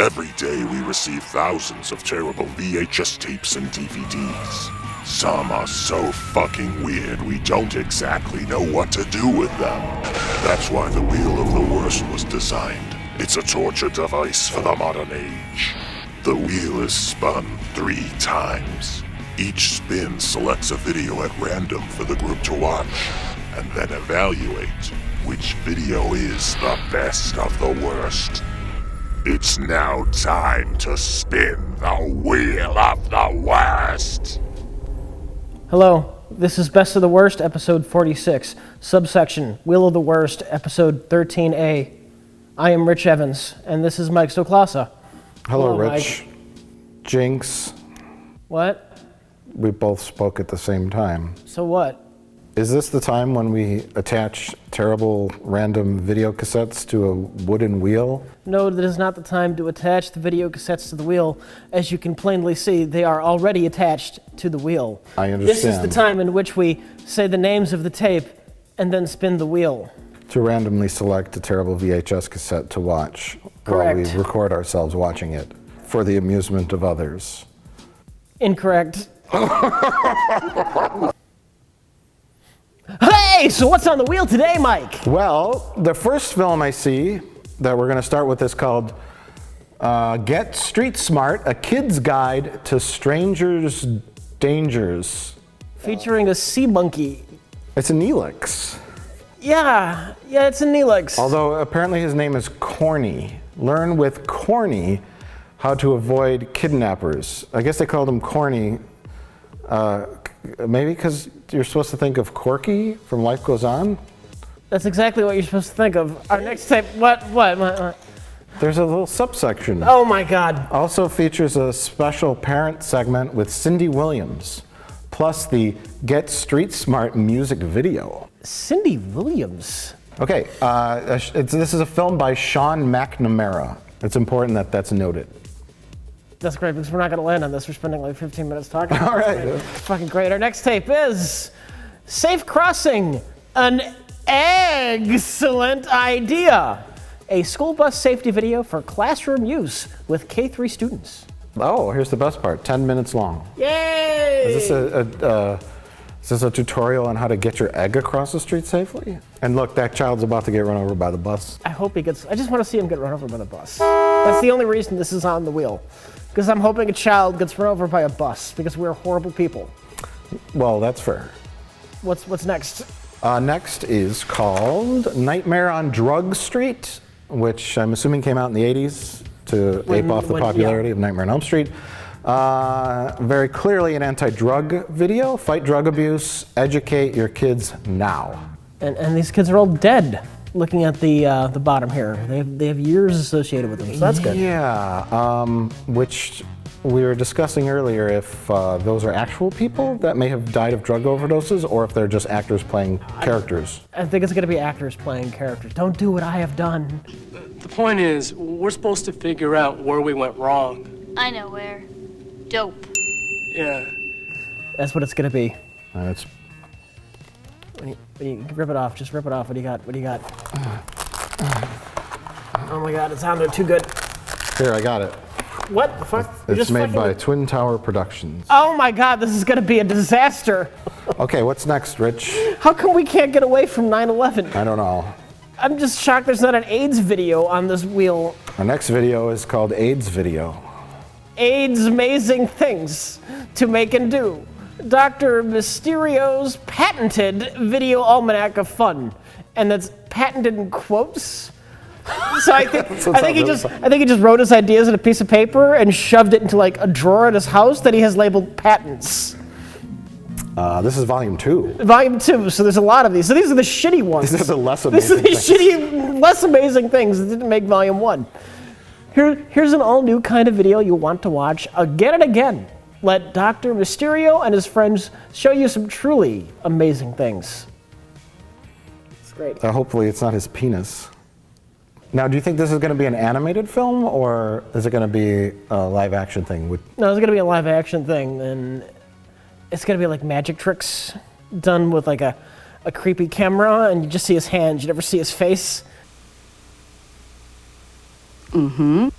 Every day we receive thousands of terrible VHS tapes and DVDs. Some are so fucking weird we don't exactly know what to do with them. That's why the Wheel of the Worst was designed. It's a torture device for the modern age. The wheel is spun 3 times. Each spin selects a video at random for the group to watch, and then evaluate which video is the best of the worst. It's now time to spin the Wheel of the Worst. Hello, this is Best of the Worst, episode 46, subsection Wheel of the Worst, episode 13A. I am Rich Evans, and this is Mike Stoklasa. Hello, Rich. Mike. Jinx. What? We both spoke at the same time. So what? Is this the time when we attach terrible random video cassettes to a wooden wheel? No, that is not the time to attach the video cassettes to the wheel. As you can plainly see, they are already attached to the wheel. I understand. This is the time in which we say the names of the tape and then spin the wheel. To randomly select a terrible VHS cassette to watch. Correct. While we record ourselves watching it for the amusement of others. Incorrect. Hey, so what's on the wheel today, Mike? Well, the first film I see that we're going to start with is called Get Street Smart, A Kid's Guide to Strangers' Dangers. Featuring a sea monkey. It's a Neelix. Yeah, it's a Neelix. Although apparently his name is Corny. Learn with Corny how to avoid kidnappers. I guess they called him Corny, maybe because you're supposed to think of Corky from Life Goes On? That's exactly what you're supposed to think of. Our next tape, what? There's a little subsection. Oh my God. Also features a special parent segment with Cindy Williams, plus the Get Street Smart music video. Cindy Williams? Okay, this is a film by Sean McNamara. It's important that that's noted. That's great, because we're not going to land on this. We're spending like 15 minutes talking. All right. It's fucking great. Our next tape is Safe Crossing, an excellent idea. A school bus safety video for classroom use with K-3 students. Oh, here's the best part, 10 minutes long. Yay! Is this a tutorial on how to get your egg across the street safely? And look, that child's about to get run over by the bus. I hope he gets, I just want to see him get run over by the bus. That's the only reason this is on the wheel. Because I'm hoping a child gets run over by a bus, because we're horrible people. Well, that's fair. What's next? Next is called Nightmare on Drug Street, which I'm assuming came out in the 80s to ape off the popularity of Nightmare on Elm Street. Very clearly an anti-drug video. Fight drug abuse, educate your kids now. And these kids are all dead. Looking at the bottom here, they have years associated with them, so that's good. Yeah, which we were discussing earlier if those are actual people that may have died of drug overdoses or if they're just actors playing characters. I think it's going to be actors playing characters. Don't do what I have done. The point is, we're supposed to figure out where we went wrong. I know where. Dope. Yeah. That's what it's going to be. It's When you rip it off, just rip it off. What do you got? Oh my God, it sounded too good. Here, I got it. What the fuck? It's made by Twin Tower Productions. Oh my God, this is going to be a disaster. Okay, what's next, Rich? How come we can't get away from 9/11? I don't know. I'm just shocked there's not an AIDS video on this wheel. Our next video is called AIDS Video. AIDS amazing things to make and do. Dr. Mysterio's patented video almanac of fun, and that's patented in quotes. So I think he just wrote his ideas on a piece of paper and shoved it into like a drawer at his house that he has labeled patents. This is volume 2. Volume 2. So there's a lot of these. So these are the shitty ones. These are the less amazing These are the shitty, less amazing things that didn't make volume 1. Here's an all-new kind of video you want to watch again and again. Let Dr. Mysterio and his friends show you some truly amazing things. It's great. Hopefully it's not his penis. Now, do you think this is going to be an animated film, or is it going to be a live-action thing? No, it's going to be a live-action thing, and it's going to be like magic tricks done with like a creepy camera, and you just see his hands. You never see his face. Mm-hmm.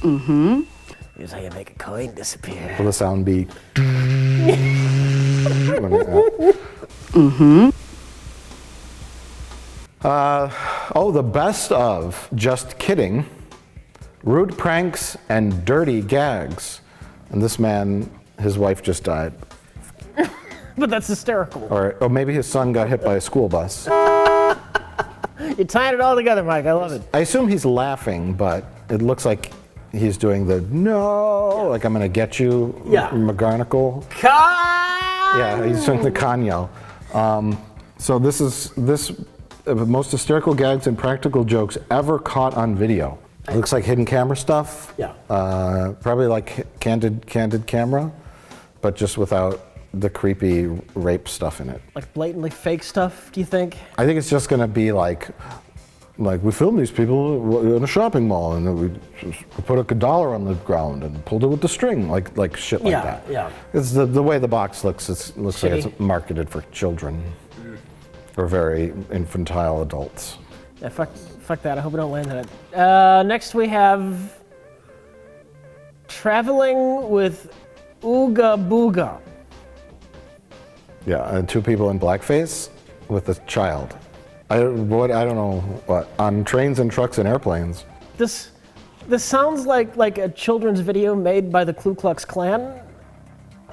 Here's how you make a coin disappear. Will the sound be? The best of Just Kidding, Rude Pranks, and Dirty Gags. And this man, his wife just died. But that's hysterical. Or maybe his son got hit by a school bus. You're tying it all together, Mike. I love it. I assume he's laughing, but it looks like he's doing the no, like I'm gonna get you, McGarnacle. Yeah, he's doing the Kanyo. So this is most hysterical gags and practical jokes ever caught on video. It looks like hidden camera stuff. Yeah. Probably like candid camera, but just without the creepy rape stuff in it. Like blatantly fake stuff, do you think? I think it's just gonna be like we filmed these people in a shopping mall and we put a dollar on the ground and pulled it with the string, like shit like that. Yeah. It's the way the box looks. It looks like it's marketed for children or very infantile adults. Yeah, fuck that. I hope we don't land on it. Next we have Traveling with Ooga Booga. Yeah, and two people in blackface with a child. I don't know what, on trains and trucks and airplanes. This sounds like a children's video made by the Ku Klux Klan.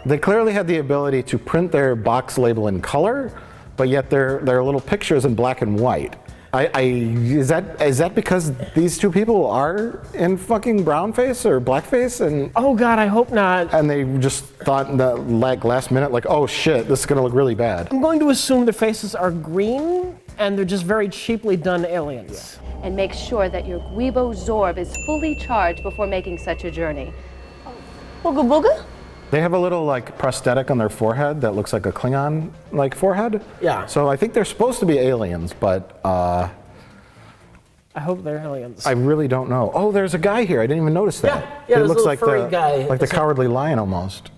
They clearly had the ability to print their box label in color, but yet their little pictures in black and white. Is that because these two people are in fucking brownface or blackface and? Oh God, I hope not. And they just thought that like last minute, like, oh shit, this is gonna look really bad. I'm going to assume their faces are green and they're just very cheaply done aliens. And make sure that your Guibo Zorb is fully charged before making such a journey. Booga booga? They have a little like prosthetic on their forehead that looks like a Klingon like forehead. Yeah. So I think they're supposed to be aliens, but I hope they're aliens. I really don't know. Oh, there's a guy here. I didn't even notice that. Yeah, it there's a looks little like furry guy. like the Cowardly Lion almost.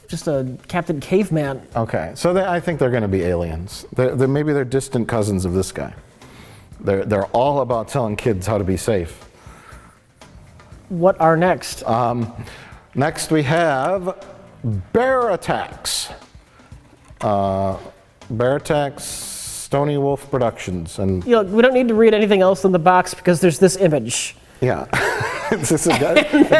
Just a Captain Caveman. Okay, so I think they're going to be aliens. Maybe they're distant cousins of this guy. They're all about telling kids how to be safe. What are next? Next we have Bear Attacks. Bear Attacks, Stony Wolf Productions, and We don't need to read anything else in the box because there's this image. yeah, it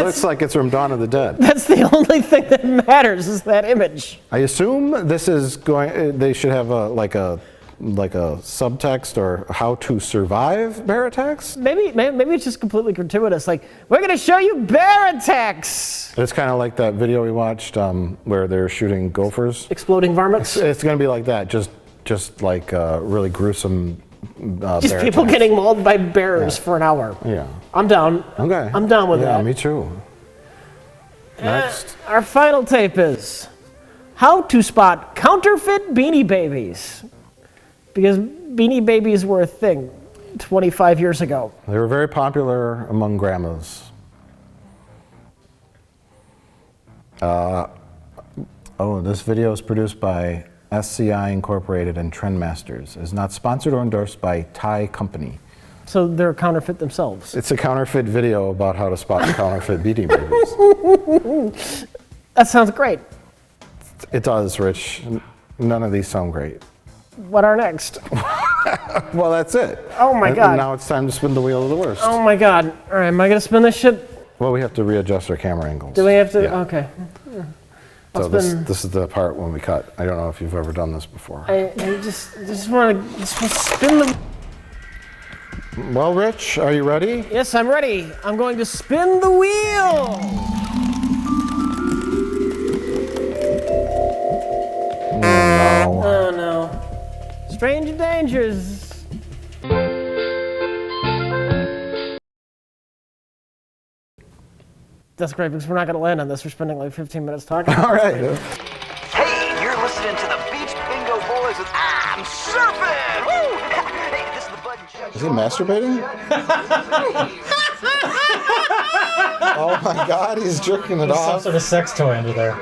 looks like it's from Dawn of the Dead. That's the only thing that matters is that image. I assume this is going. They should have like a subtext or how to survive bear attacks. Maybe it's just completely gratuitous. Like, we're gonna show you bear attacks. It's kind of like that video we watched where they're shooting gophers. Exploding varmints. It's going to be like that, just like really gruesome Just bear people attacks. getting mauled by bears for an hour. Yeah. I'm down. Okay. I'm down with yeah, that. me too. Next. Our final tape is how to spot counterfeit Beanie Babies. Because Beanie Babies were a thing 25 years ago. They were very popular among grandmas. This video is produced by SCI Incorporated and Trendmasters. Is not sponsored or endorsed by Thai company. So they're counterfeit themselves. It's a counterfeit video about how to spot counterfeit Beanie Babies. That sounds great. It does, Rich. None of these sound great. What are next? Well, that's it. Oh my God. And now it's time to spin the wheel of the worst. Oh my God. All right, am I gonna spin this shit? Well, we have to readjust our camera angles. Do we have to? Yeah. Okay. So spin- this is the part when we cut. I don't know if you've ever done this before. I just want to spin the. Well, Rich, are you ready? Yes, I'm ready. I'm going to spin the wheel. No. Oh no. Stranger dangers. That's great because we're not going to land on this. We're spending like 15 minutes talking. All right. Hey, you're listening to the Beach Bingo Boys with I'm Surfing! Woo! Hey, this is the Bud and Chuck. Is he masturbating? Oh my God, he's jerking it Some off. sort of sex toy under there.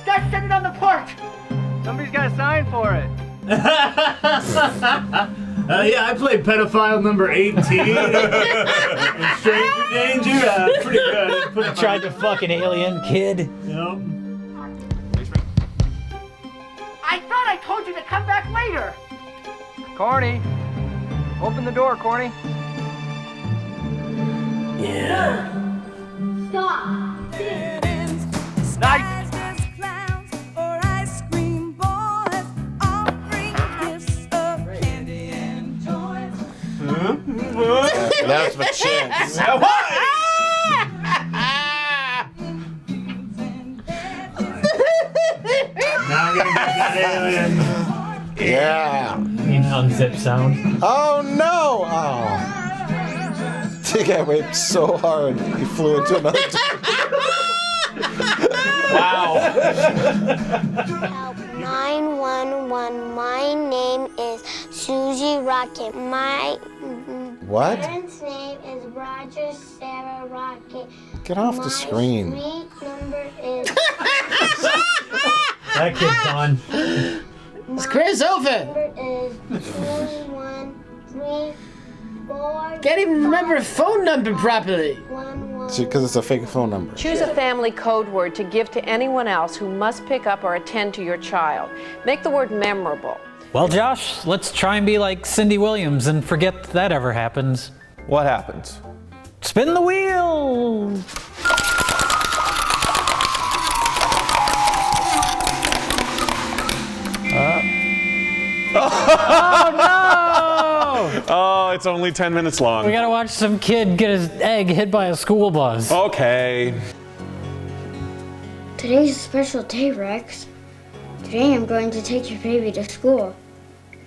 Guys, send it on the porch! Somebody's got to sign for it. Yeah, I played pedophile number 18. In Stranger Danger. Pretty good. I tried to fuck an alien kid. Yep. I thought I told you to come back later. Corny. Open the door, Corny. Yeah. Nice. Now's my chance. Now I'm gonna get that alien. Yeah. An unzip sound. Oh no! Oh. The guy raped so hard he flew into another. Wow. Help 911. My name is Susie Rocket. My What? parents' name is Roger Sarah Rocket. Get off the screen. My street number is. That kid's done. It's Chris over. Number is 2134. Can't even remember a phone number properly. Because it's a fake phone number. Choose a family code word to give to anyone else who must pick up or attend to your child. Make the word memorable. Well, Josh, let's try and be like Cindy Williams and forget that ever happens. What happens? Spin the wheel! Oh no! Oh, it's only 10 minutes long. We gotta watch some kid get his egg hit by a school bus. Okay. Today's a special day, Rex. Today I'm going to take your baby to school.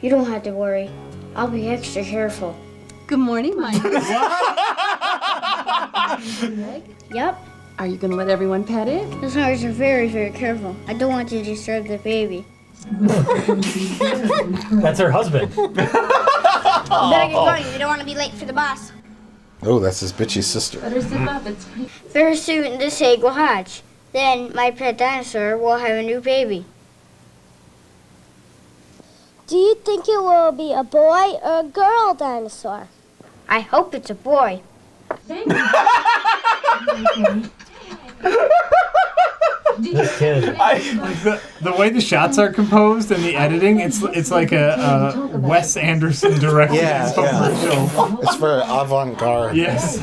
You don't have to worry. I'll be extra careful. Good morning, Mike. Yep. Are you going to let everyone pet it? As long as you're very, very careful. I don't want you to disturb the baby. That's her husband. You better get going. You don't want to be late for the bus. Oh, that's his bitchy sister. Better zip up. It's Very soon this egg will hatch. Then my pet dinosaur will have a new baby. Do you think it will be a boy or a girl dinosaur? I hope it's a boy. This kid. The way the shots are composed and the editing, it's like a Wes Anderson directed film. It's very avant-garde. Yes.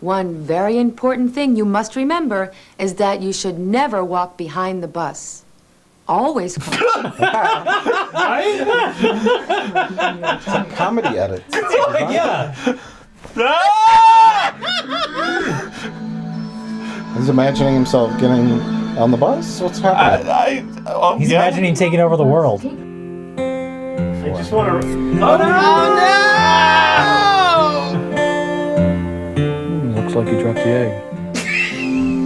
One very important thing you must remember is that you should never walk behind the bus. Always call. It's a comedy edit. Yeah. He's imagining himself getting on the bus? What's happening? He's imagining taking over the world. I just want to. Oh no! Looks like he dropped the egg.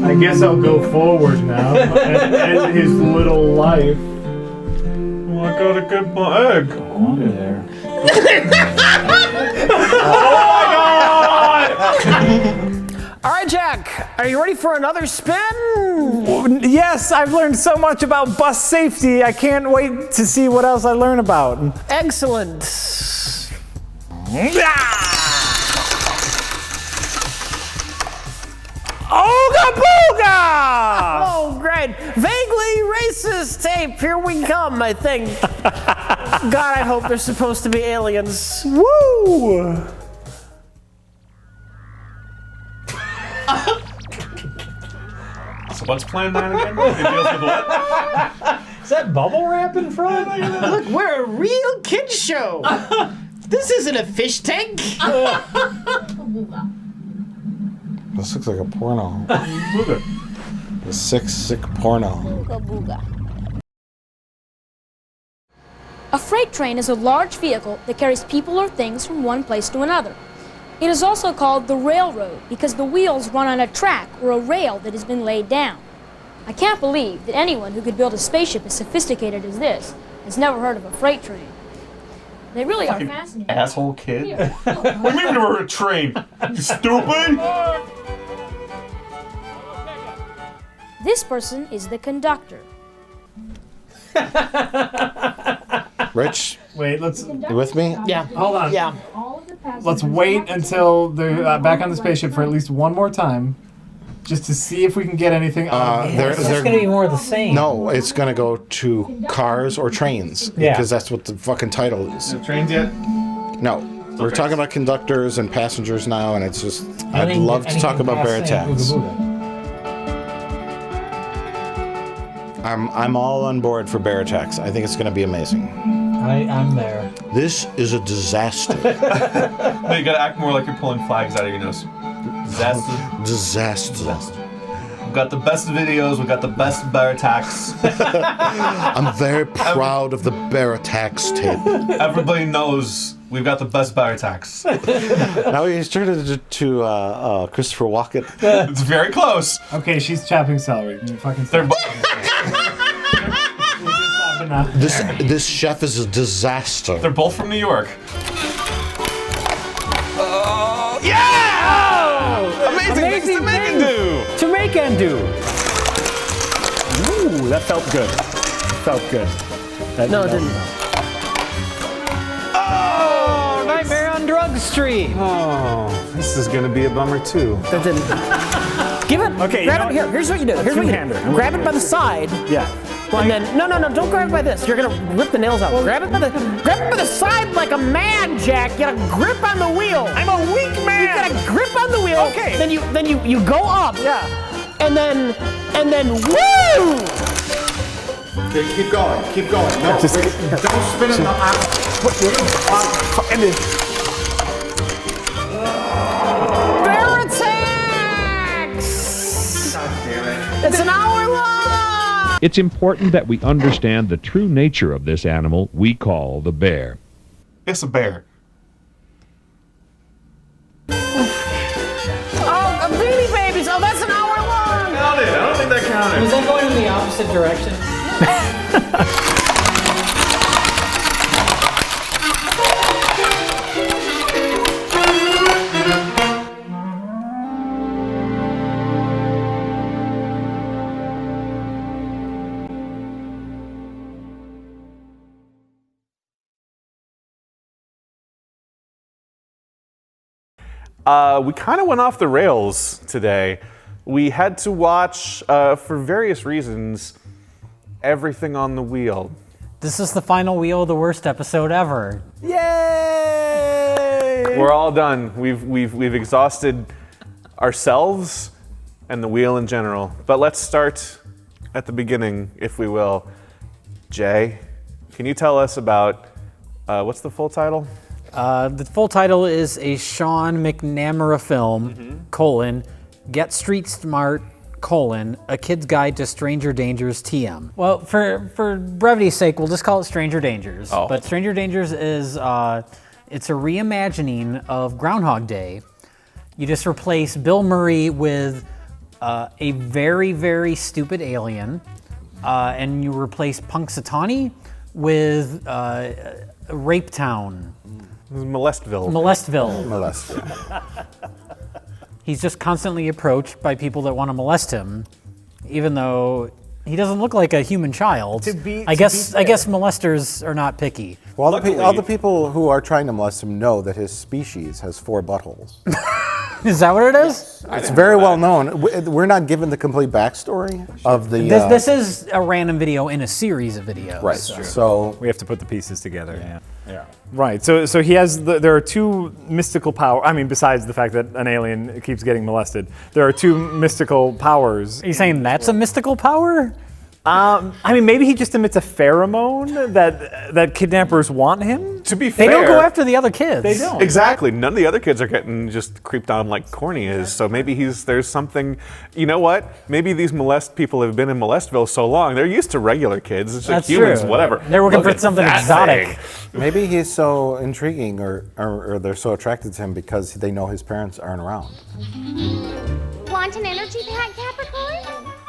I guess I'll go forward now and end his little life. Well, I gotta get my egg. Go under there. Oh my god! All right, Jack, are you ready for another spin? Yes, I've learned so much about bus safety. I can't wait to see what else I learn about. Excellent. Ooga booga! Oh, great. Vaguely racist tape. Here we come, I think. God, I hope they're supposed to be aliens. Woo! So let's plan that again. It deals with what? Is that bubble wrap in front? Look, we're a real kids show. This isn't a fish tank. This looks like a porno. The sick porno. Booga booga. A freight train is a large vehicle that carries people or things from one place to another. It is also called the railroad because the wheels run on a track or a rail that has been laid down. I can't believe that anyone who could build a spaceship as sophisticated as this has never heard of a freight train. They really are fascinating. Asshole kid. What do you mean we're a train? You stupid? This person is the conductor. Rich, Wait, let's. you with me? Yeah. Hold on. Yeah. Let's wait until they're back on the spaceship for at least one more time, just to see if we can get anything out of It's just going to be more of the same. No, it's going to go to cars or trains. Yeah. Because that's what the fucking title is. No trains yet? No. We're Okay. talking about conductors and passengers now, and it's just, I'd Anything- love to talk anything about bear past saying attacks. booga booga. I'm all on board for bear attacks. I think it's going to be amazing. I'm there. This is a disaster. No, you gotta act more like you're pulling flags out of your nose. Disaster. Disaster. We've got the best videos, we've got the best bear attacks. I'm very proud of the bear attacks tape. Everybody knows we've got the best bear attacks. Now he's turned it to Christopher Walken. It's very close. Okay, she's chopping celery. You fucking stop. This chef is a disaster. They're both from New York. Amazing Jamaican do. Ooh, that felt good. Felt good. No, it didn't. Oh, Nightmare on Drug Street. Oh, this is gonna be a bummer too. That didn't. Give it. Okay, Grab it here. Here's what you do. Here's what you do. two-hander. Grab it by the side. Yeah. And then no, don't grab it by this. You're gonna rip the nails out. Grab it by the side like a man, Jack. You gotta grip on the wheel. I'm a weak man. You gotta grip on the wheel. Okay. Then you go up. Yeah. And then woo! Okay, keep going. No, Just- wait, don't spin it. And then, Bear attacks! It's an hour long! It's important that we understand the true nature of this animal we call the bear. It's a bear. Oh, Beanie Babies! Oh, that's an hour long! Counted. I don't think that counted. Was that going in the opposite direction? We kind of went off the rails today. We had to watch, for various reasons, Everything on the Wheel. This is the final wheel of the worst episode ever. yay! We're all done. We've exhausted ourselves and the wheel in general. But let's start at the beginning, if we will. Jay, can you tell us about what's the full title? The full title is a Sean McNamara film, Get Street Smart, A Kid's Guide to Stranger Dangers TM. Well, for brevity's sake, we'll just call it Stranger Dangers. Oh. But Stranger Dangers is, it's a reimagining of Groundhog Day. You just replace Bill Murray with a very, very stupid alien, and you replace Punxsutawney with Rape Town. Molestville. He's just constantly approached by people that want to molest him, even though he doesn't look like a human child. I guess molesters are not picky. Well, all the people who are trying to molest him know that his species has 4 buttholes. Is that what it is? It's very well known. We're not given the complete backstory of the. This is a random video in a series of videos. Right. So we have to put the pieces together. Yeah. Right. So he has. There are 2 mystical power. I mean, besides the fact that an alien keeps getting molested, there are 2 mystical powers. Are you saying that's a mystical power? I mean, maybe he just emits a pheromone that kidnappers want him. To be fair, They don't go after the other kids. They don't. Exactly. None of the other kids are getting just creeped on like Corny is. So maybe there's something. You know what? Maybe these molest people have been in Molestville so long they're used to regular kids. It's like That's humans, true. whatever. They're looking Look for at something that exotic. thing. maybe he's so intriguing, or they're so attracted to him because they know his parents aren't around. Want an energy pack, Capricorn?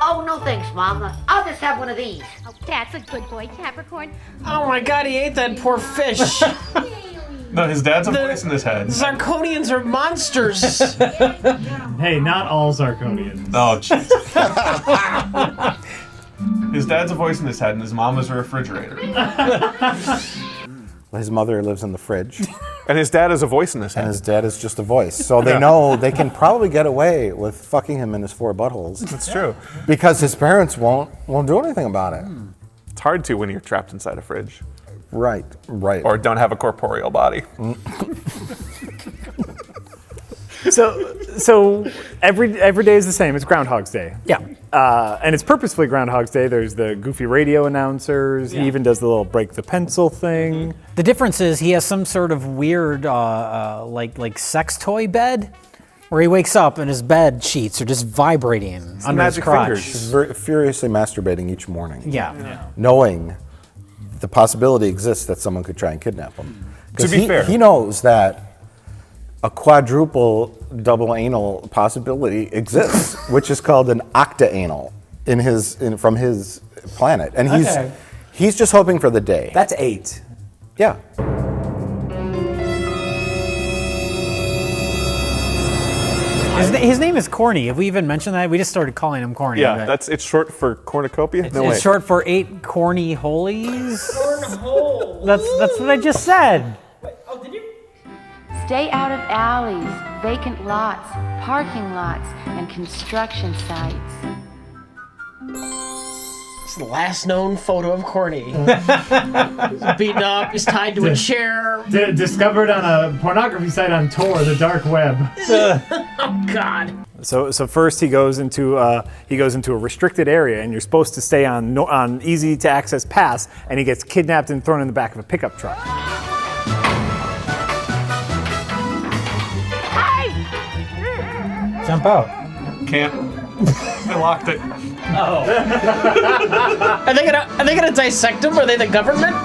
Oh, no thanks, Mom. I'll just have one of these. Oh, that's a good boy, Capricorn. Oh my God, he ate that poor fish. No, his dad's a voice in his head. Zarkonians are monsters. Hey, not all Zarkonians. Oh, jeez. His dad's a voice in his head, and his mom is a refrigerator. His mother lives in the fridge. And his dad is a voice in his head. And his dad is just a voice. So they know they can probably get away with fucking him in his 4 buttholes. That's true. Because his parents won't do anything about it. It's hard to when you're trapped inside a fridge. Right. Or don't have a corporeal body. So every day is the same. It's Groundhog's Day. Yeah. And it's purposefully Groundhog's Day. There's the goofy radio announcers. He even does the little break the pencil thing. The difference is he has some sort of weird like sex toy bed where he wakes up and his bed sheets are just vibrating under his crotch. He's furiously masturbating each morning. Yeah. Knowing the possibility exists that someone could try and kidnap him. To be fair. He knows that a quadruple double anal possibility exists, which is called an octa-anal from his planet. And he's just hoping for the day. That's 8. Yeah. His name is Corny. Have we even mentioned that? We just started calling him Corny. Yeah, it's short for cornucopia. It's short for 8 corny holies. That's what I just said. Stay out of alleys, vacant lots, parking lots, and construction sites. It's the last known photo of Corny. He's beaten up, he's tied to a chair. Discovered on a pornography site on Tor, the dark web. Oh, God. So first he goes into a restricted area, and you're supposed to stay on easy to access paths, and he gets kidnapped and thrown in the back of a pickup truck. Jump out. Can't. They locked it. Oh. Are they gonna dissect him? Are they the government?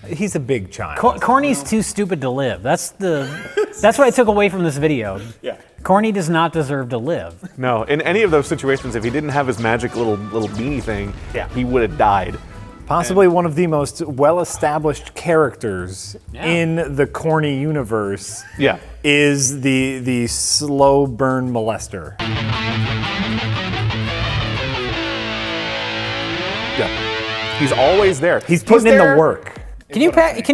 He's a big child. Corny's too stupid to live. That's what I took away from this video. Yeah. Corny does not deserve to live. No, in any of those situations, if he didn't have his magic little beanie thing, he would have died. Possibly one of the most well-established characters in the Corny universe is the slow burn molester. Yeah. He's always there. He's putting in the work. Can you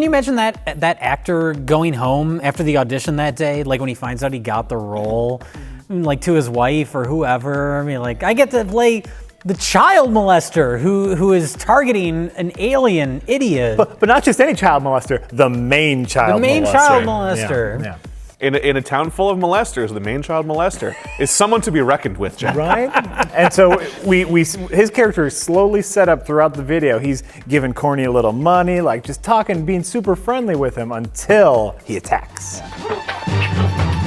imagine that actor going home after the audition that day, like when he finds out he got the role, like to his wife or whoever? I mean, like, I get to play the child molester who is targeting an alien idiot. But not just any child molester, the main child molester. The main child molester. Yeah. In a town full of molesters, the main child molester is someone to be reckoned with, Jack. Right? And so his character is slowly set up throughout the video. He's giving Corny a little money, like just talking, being super friendly with him until he attacks.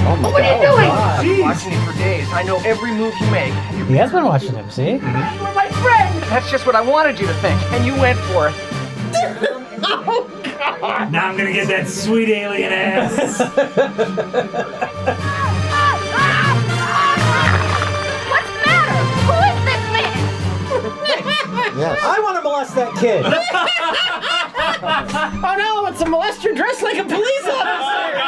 Oh my What are you doing? I've been watching you for days. I know every move you make. He has been watching him, see? You're my friend! That's just what I wanted you to think, and you went for it. Oh, God. Now I'm gonna get that sweet alien ass. What's the matter? Who is this man? Yes. I want to molest that kid. Oh no, it's a molester dressed like a police officer!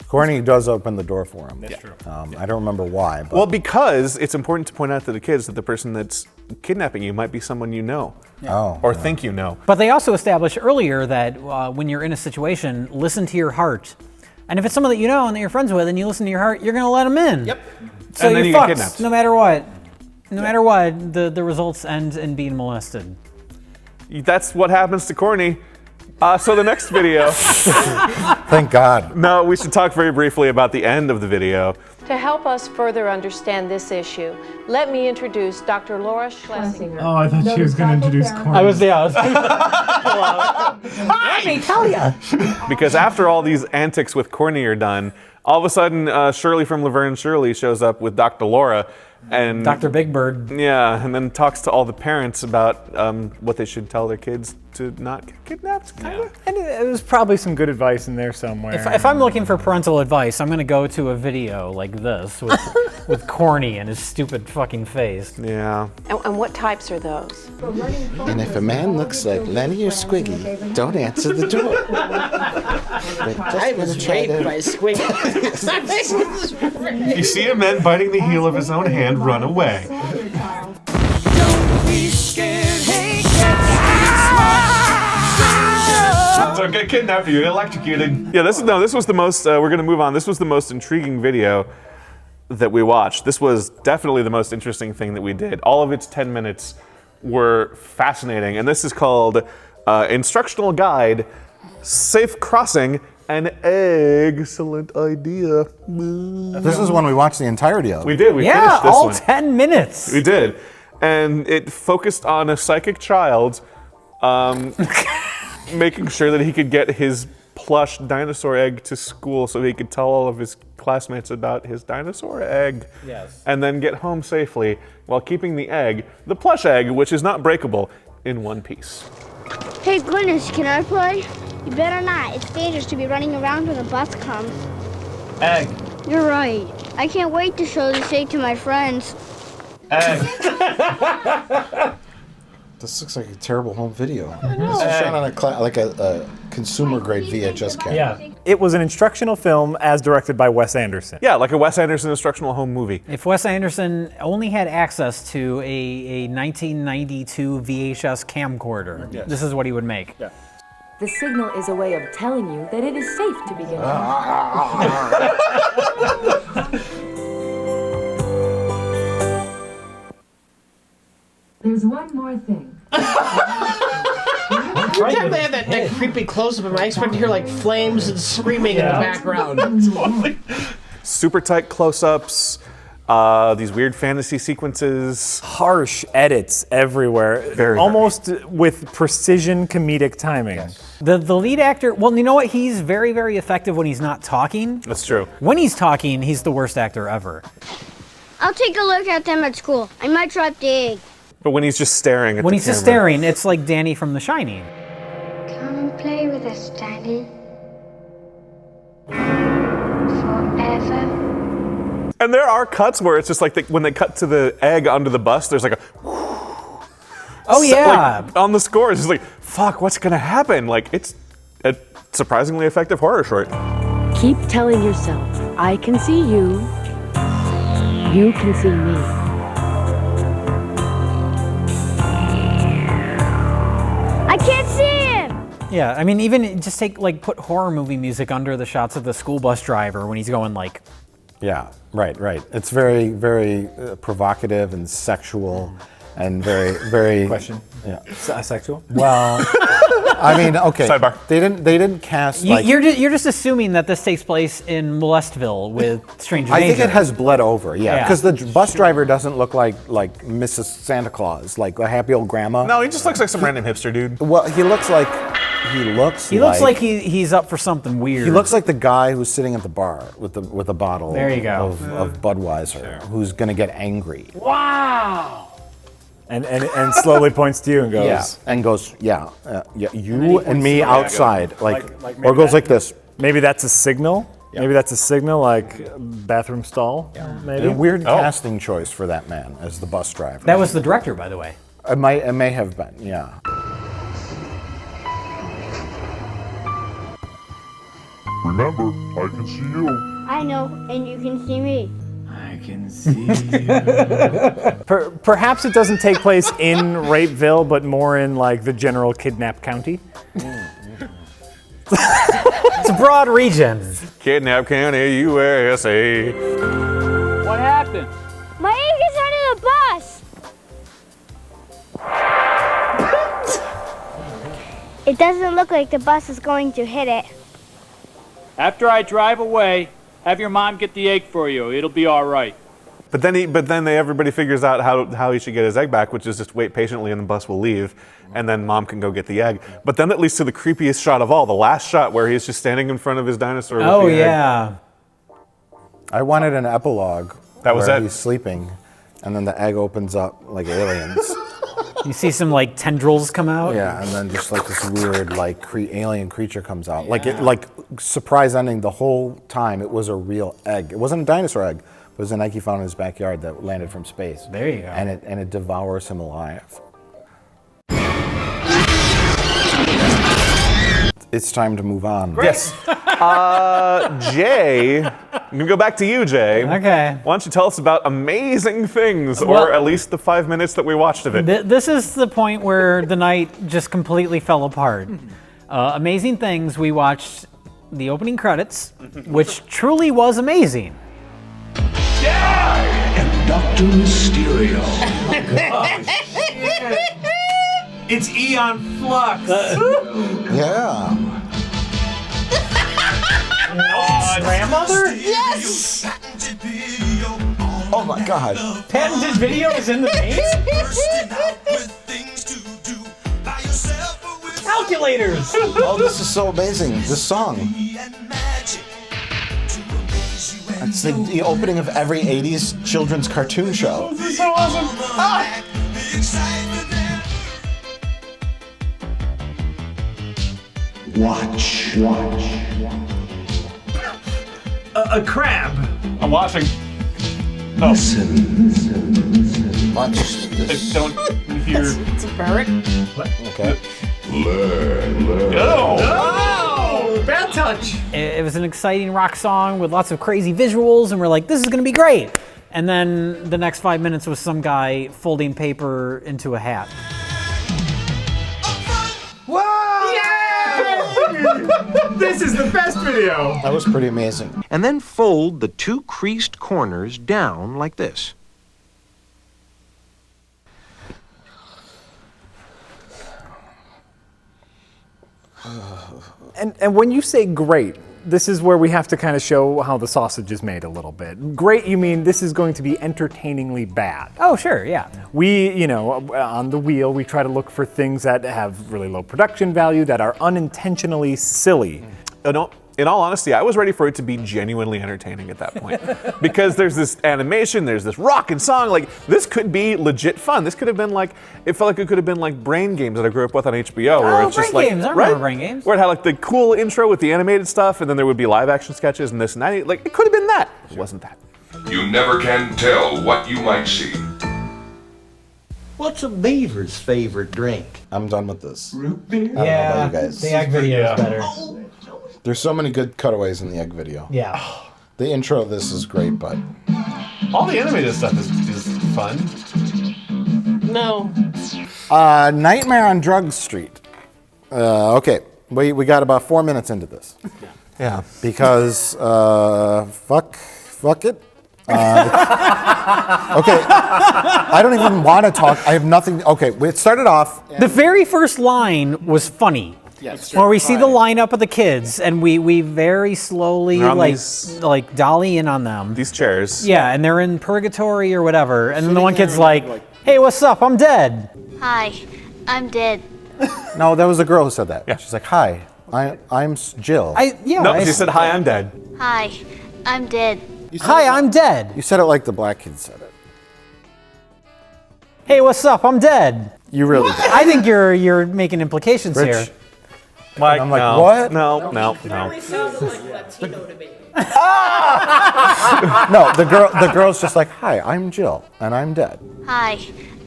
Corny does open the door for him. That's true. I don't remember why. But Well, because it's important to point out to the kids that the person that's kidnapping you might be someone you know. Or think you know. But they also established earlier that when you're in a situation, listen to your heart. And if it's someone that you know and that you're friends with and you listen to your heart, you're going to let them in. Yep. So And then you're you get fucked, kidnapped. no matter what. No matter what, the results end in being molested. That's what happens to Corny. So the next video. Thank God. No, we should talk very briefly about the end of the video. To help us further understand this issue, let me introduce Dr. Laura Schlesinger. Oh, I thought she was going to introduce Corny. I was Let me tell you. Because after all these antics with Corny are done, all of a sudden Shirley from Laverne and Shirley shows up with Dr. Laura. And Dr. Big Bird. Yeah, and then talks to all the parents about what they should tell their kids to not get kidnapped, kind of. And there's probably some good advice in there somewhere. If I'm looking for parental advice, I'm going to go to a video like this with with Corny and his stupid fucking face. Yeah. And what types are those? And if a man looks like Lenny or Squiggy, don't answer the door. I was raped by Squiggy. You see a man biting the heel of his own hand, run away. Don't get kidnapped, you're electrocuted. Yeah, this was the most, we're gonna move on. This was the most intriguing video that we watched. This was definitely the most interesting thing that we did. All of its 10 minutes were fascinating. And this is called Instructional Guide, Safe Crossing, an Excellent Idea. This is when we watched the entirety of it. We did, we Yeah, finished this all one. 10 minutes. We did. And it focused on a psychic child making sure that he could get his plush dinosaur egg to school so he could tell all of his classmates about his dinosaur egg. Yes. And then get home safely while keeping the egg, the plush egg, which is not breakable, in one piece. Hey, goodness, can I play? You better not. It's dangerous to be running around when the bus comes. Egg. You're right. I can't wait to show this egg to my friends. Egg. This looks like a terrible home video. know. This is shot on a consumer grade VHS camera. Yeah. It was an instructional film as directed by Wes Anderson. Yeah, like a Wes Anderson instructional home movie. If Wes Anderson only had access to a 1992 VHS camcorder, this is what he would make. The signal is a way of telling you that it is safe to begin. There's one more thing. Every time they had that creepy close-up of him, I expect to hear like flames and screaming in the background. Super tight close-ups, these weird fantasy sequences. Harsh edits everywhere. Very almost with precision comedic timing. The lead actor, well, you know what? He's very, very effective when he's not talking. That's true. When he's talking, he's the worst actor ever. I'll take a look at them at school. I might drop the egg. But when he's just staring at When the he's just camera. staring, it's like Danny from The Shining. Come and play with us, Danny. Forever. And there are cuts where it's just like when they cut to the egg onto the bus, there's like a Oh yeah. like, on the score, it's just like, fuck, what's gonna happen? Like, it's a surprisingly effective horror short. Keep telling yourself, I can see you. You can see me. I can't see him! Yeah, I mean, even just put horror movie music under the shots of the school bus driver when he's going like. Yeah, right. It's very, very provocative and sexual, and very, very. Question. Yeah. Sexual? Well, I mean, okay. Sidebar. They didn't cast like. You're just assuming that this takes place in Molestville with stranger I danger. think it has bled over, yeah, Yeah. because the bus driver doesn't look like Mrs. Santa Claus, like a happy old grandma. No, he just looks like some random hipster dude. Well, he looks like he's up for something weird. He looks like the guy who's sitting at the bar with a bottle There you go. of Budweiser, who's gonna get angry. Wow. And slowly points to you and goes. Yeah, and goes, you and me outside, or goes like this. Maybe that's a signal. Yeah. Maybe that's a signal, like bathroom stall. Maybe A weird casting choice for that man as the bus driver. That was the director, by the way. It may have been, yeah. Remember, I can see you. I know, and you can see me. I can see. Perhaps it doesn't take place in Rapeville, but more in like the general kidnap county. It's a broad region. Kidnap County, USA. What happened? My egg is under the bus! It doesn't look like the bus is going to hit it. After I drive away, have your mom get the egg for you. It'll be all right. But then everybody figures out how he should get his egg back, which is just wait patiently and the bus will leave, and then mom can go get the egg. But then it leads to the creepiest shot of all, the last shot where he's just standing in front of his dinosaur with the egg. Yeah. I wanted an epilogue. That was where it. He's sleeping, and then the egg opens up like aliens. You see some like tendrils come out. Yeah, and then just like this weird alien creature comes out. Like surprise ending the whole time. It was a real egg. It wasn't a dinosaur egg, It was a Nike found in his backyard that landed from space. There you go. And it devours him alive. It's time to move on. Yes. Jay, I'm going to go back to you, Jay. Okay. Why don't you tell us about Amazing Things, Well- or at least the 5 minutes that we watched of it? This is the point where the night just completely fell apart. Amazing Things, we watched the opening credits, which truly was amazing. Dr. Mysterio. It's Eon Flux. Yeah. Grandmother? Yes! Oh my God. Patented video is in the name? Calculators! Oh, this is so amazing. This song. It's the opening of every 80s children's cartoon show. This is so awesome. Ah! Watch. A crab. I'm watching. Oh. Listen. Watch I this. don't hear. It's a parrot. Okay. Learn. Oh! Bad touch. It was an exciting rock song with lots of crazy visuals, and we're like, this is going to be great. And then the next 5 minutes was some guy folding paper into a hat. Whoa! Yay! This is the best video. That was pretty amazing. And then fold the two creased corners down like this. And when you say great, this is where we have to kind of show how the sausage is made a little bit. Great, you mean this is going to be entertainingly bad. Oh, sure, yeah. We, on the wheel, we try to look for things that have really low production value, that are unintentionally silly. In all honesty, I was ready for it to be genuinely entertaining at that point. Because there's this animation, there's this rockin' song, like, this could be legit fun. This could have been like, it felt like it could have been like Brain Games that I grew up with on HBO. Where it's just Brain like, Games, I remember Brain Games. Where it had like the cool intro with the animated stuff, and then there would be live action sketches and this and that. Like, it could have been that. It wasn't that. You never can tell what you might see. What's a beaver's favorite drink? I'm done with this. Root beer? I don't know about you guys. The egg video is better. There's so many good cutaways in the egg video. Yeah. The intro of this is great, but All the animated stuff is fun. No. Nightmare on Drug Street. Okay, we got about 4 minutes into this. Yeah. Because fuck it. Okay, I don't even want to talk. I have nothing. Okay, it started off. The very first line was funny. Yes. Where we see the lineup of the kids, and we very slowly They're on like dolly in on them. These chairs. Yeah, and they're in purgatory or whatever. And then the one kid's like, "Hey, what's up? I'm dead." Hi, I'm dead. No, that was the girl who said that. Yeah. She's like, "Hi, I'm Jill." No, she said, "Hi, I'm dead." Hi, I'm dead. Hi, I'm dead. You said it like the black kid said it. Hey, what's up? I'm dead. You really did. I think you're making implications Rich. here. Mike, I'm like, no, what? No. Sounds like Latino to me. No, the girl's just like, "Hi, I'm Jill, and I'm dead." Hi,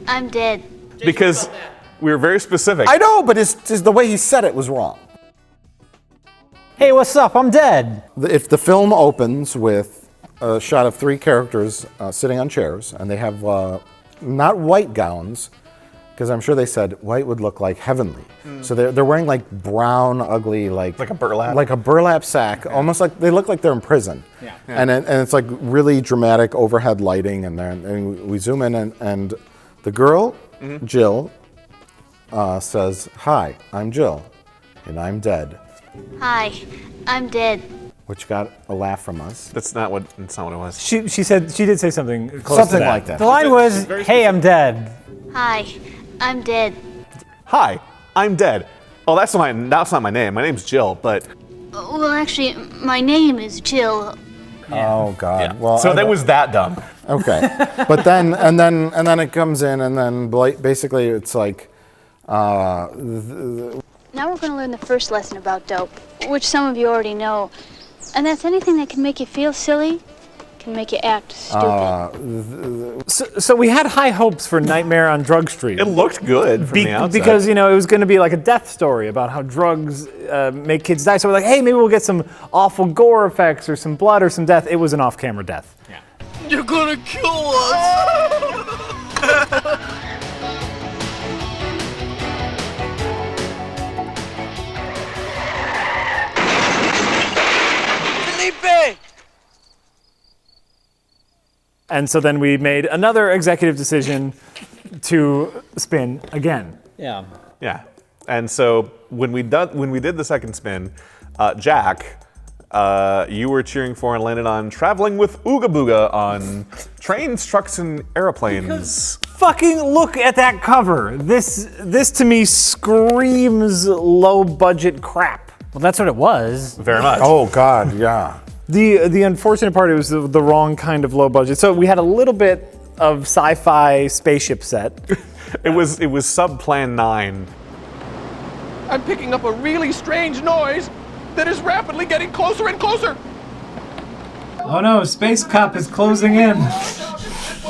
I'm dead. Because we were very specific. I know, but it's the way he said it was wrong. Hey, what's up? I'm dead. If the film opens with a shot of 3 characters sitting on chairs, and they have not white gowns, because I'm sure they said white would look like heavenly. So they're wearing like brown, ugly, like a burlap, sack, almost like they look like they're in prison. Yeah. And it's like really dramatic overhead lighting, and we zoom in, and the girl, Jill, says, "Hi, I'm Jill, and I'm dead," Hi, I'm dead. which got a laugh from us. That's not what it was. She did say something close Something to that. like that. The line was, "Hey, I'm dead." Hi, I'm dead. Hi, I'm dead. Oh, that's not my name. My name's Jill, but Well, actually, my name is Jill. Oh God! Well, so that was that dumb. Okay, but then it comes in, and then basically it's like. Now we're going to learn the first lesson about dope, which some of you already know. And that's anything that can make you feel silly can make you act stupid. So we had high hopes for Nightmare on Drug Street. It looked good from the outset. Because, it was going to be like a death story about how drugs make kids die. So we're like, hey, maybe we'll get some awful gore effects or some blood or some death. It was an off-camera death. Yeah. You're gonna kill us! Felipe! And so then we made another executive decision to spin again. Yeah. Yeah. And so when we did the second spin, Jack, you were cheering for and landed on traveling with Ooga Booga on trains, trucks, and airplanes. Fucking look at that cover. This to me screams low budget crap. Well, that's what it was. Very much. Oh God, yeah. The unfortunate part, it was the wrong kind of low budget. So we had a little bit of sci-fi spaceship set. It was sub Plan 9. I'm picking up a really strange noise that is rapidly getting closer and closer. Oh no, Space Cop is closing in.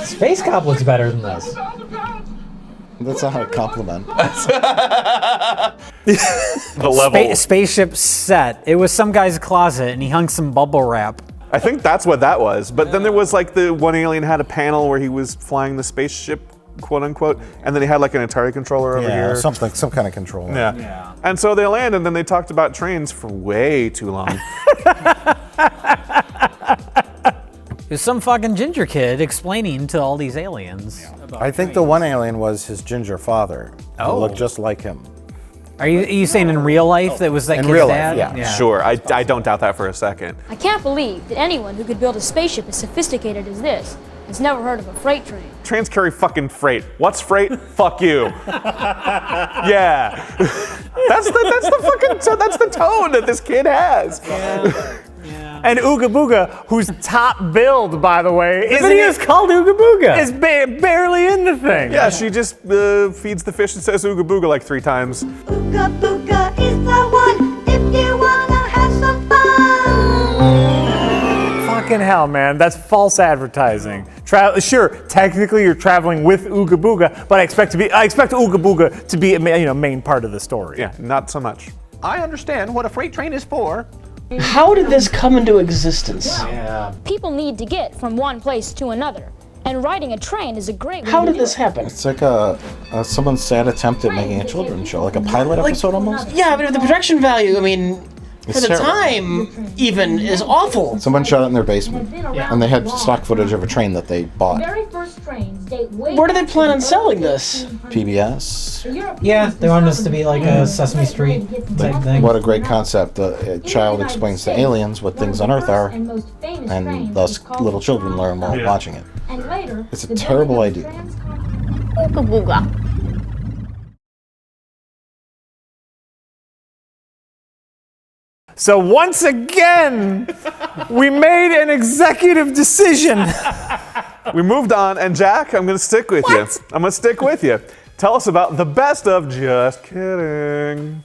Space Cop looks better than this. That's not a compliment. The level. Spaceship set. It was some guy's closet, and he hung some bubble wrap. I think that's what that was. But then there was like the one alien had a panel where he was flying the spaceship, quote unquote, and then he had like an Atari controller over here. some kind of controller. Yeah. And so they landed, and then they talked about trains for way too long. It was some fucking ginger kid explaining to all these aliens. I think the one alien was his ginger father. Oh. Who looked just like him. Are you saying in real life that was that In kid's real life, dad? yeah. Sure, I don't doubt that for a second. I can't believe that anyone who could build a spaceship as sophisticated as this has never heard of a freight train. Trains carry fucking freight. What's freight? Fuck you. Yeah. That's the tone that this kid has. And Ooga Booga, who's top billed, by the way, The video is called Ooga Booga. is barely in the thing. Yeah, she just feeds the fish and says Ooga Booga like 3 times. Ooga Booga is the one if you wanna have some fun. Fucking hell, man. That's false advertising. Sure, technically you're traveling with Ooga Booga, but I expect Ooga Booga to be a main part of the story. Yeah, not so much. I understand what a freight train is for. How did this come into existence? People need to get from one place to another, and riding a train is a great way How to did do this it. happen? It's like someone's sad attempt at making a children's show, like a pilot episode almost. Yeah, but the production value, I mean, It's for the terrible. time, even, is awful. Someone shot it in their basement, and they had stock footage of a train that they bought. Very first trains date way Where do they plan on selling this? PBS. Yeah, they wanted us to be like a Sesame Street type thing. What a great concept. A child explains to aliens what things on Earth are, and thus little children learn while watching it. And later, It's a terrible idea. Ooga booga. So once again, we made an executive decision. We moved on, and Jack, I'm gonna stick with you. I'm gonna stick with you. Tell us about the best of Just Kidding.